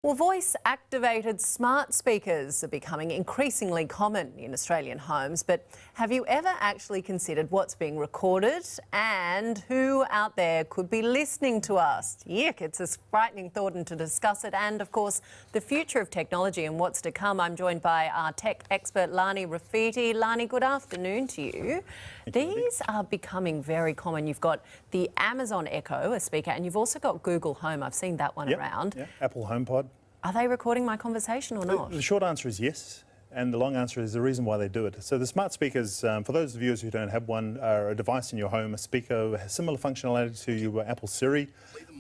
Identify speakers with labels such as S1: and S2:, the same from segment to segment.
S1: Well, voice-activated smart speakers are becoming increasingly common in Australian homes, but have you ever actually considered what's being recorded and who out there could be listening to us? Yuck, it's a frightening thought, and to discuss it and, of course, the future of technology and what's to come, I'm joined by our tech expert, Lani Refiti. Lani, good afternoon to you. These are becoming very common. You've got the Amazon Echo, a speaker, and you've also got Google Home. I've seen that one around.
S2: Yeah, Apple HomePod.
S1: Are they recording my conversation or not?
S2: The short answer is yes, and the long answer is the reason why they do it. So the smart speakers, for those viewers who don't have one, are a device in your home, a speaker, has similar functionality to your Apple Siri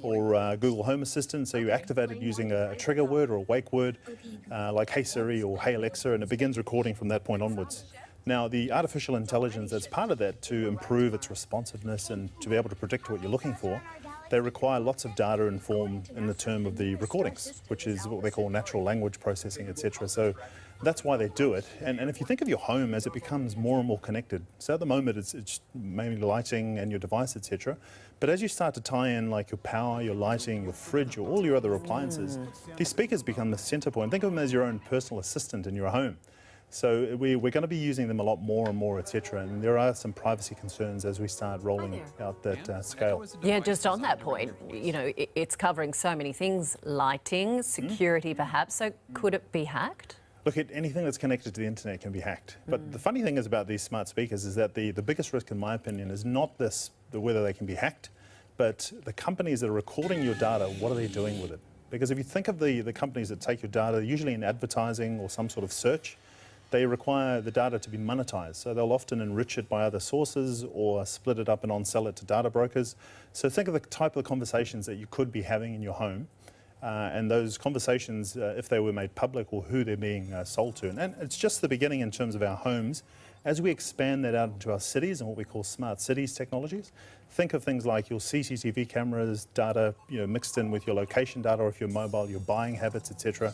S2: or Google Home Assistant. So you activate it using a trigger word or a wake word, like Hey Siri or Hey Alexa, and it begins recording from that point onwards. Now, the artificial intelligence that's part of that, to improve its responsiveness and to be able to predict what you're looking for, they require lots of data and form in the term of the recordings, which is what they call natural language processing, etc. So that's why they do it. And if you think of your home as it becomes more and more connected, so at the moment it's mainly lighting and your device, etc. But as you start to tie in like your power, your lighting, your fridge, or all your other appliances, these speakers become the center point. Think of them as your own personal assistant in your home. So we're going to be using them a lot more and more, etc. And there are some privacy concerns as we start rolling out that scale.
S1: Yeah, just on that point, you know, it's covering so many things, lighting, security perhaps, so could it be hacked?
S2: Look, anything that's connected to the internet can be hacked. But the funny thing is about these smart speakers is that the biggest risk, in my opinion, is not whether they can be hacked, but the companies that are recording your data, what are they doing with it? Because if you think of the companies that take your data, usually in advertising or some sort of search, they require the data to be monetized. So they'll often enrich it by other sources or split it up and on-sell it to data brokers. So think of the type of conversations that you could be having in your home. And those conversations, if they were made public, or who they're being sold to. And it's just the beginning in terms of our homes. As we expand that out into our cities and what we call smart cities technologies, think of things like your CCTV cameras, data, mixed in with your location data, or if you're mobile, your buying habits, etc.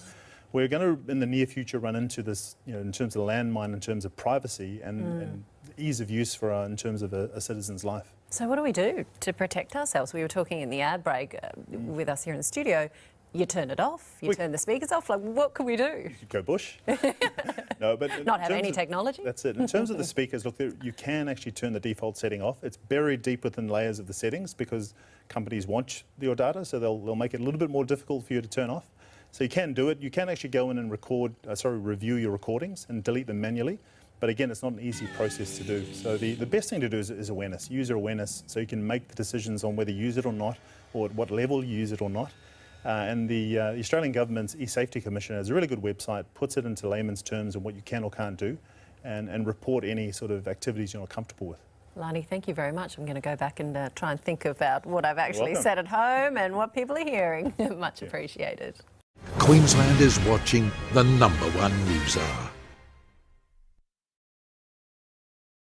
S2: We're going to, in the near future, run into this, in terms of landmine, in terms of privacy and ease of use in terms of a citizen's life.
S1: So what do we do to protect ourselves? We were talking in the ad break with us here in the studio. You turn it off, you turn the speakers off. Like, what can we do?
S2: You could go bush. No, but
S1: not have any technology?
S2: That's it. In terms of the speakers, look, you can actually turn the default setting off. It's buried deep within layers of the settings because companies want your data, so they'll make it a little bit more difficult for you to turn off. So you can do it. You can actually go in and review your recordings and delete them manually. But again, it's not an easy process to do. So the best thing to do is awareness, user awareness, so you can make the decisions on whether you use it or not, or at what level you use it or not. And the Australian Government's eSafety Commission has a really good website, puts it into layman's terms on what you can or can't do, and report any sort of activities you're not comfortable with.
S1: Lani, thank you very much. I'm going to go back and try and think about what I've actually said at home and what people are hearing. Much appreciated.
S3: Queensland is watching the #1 news hour.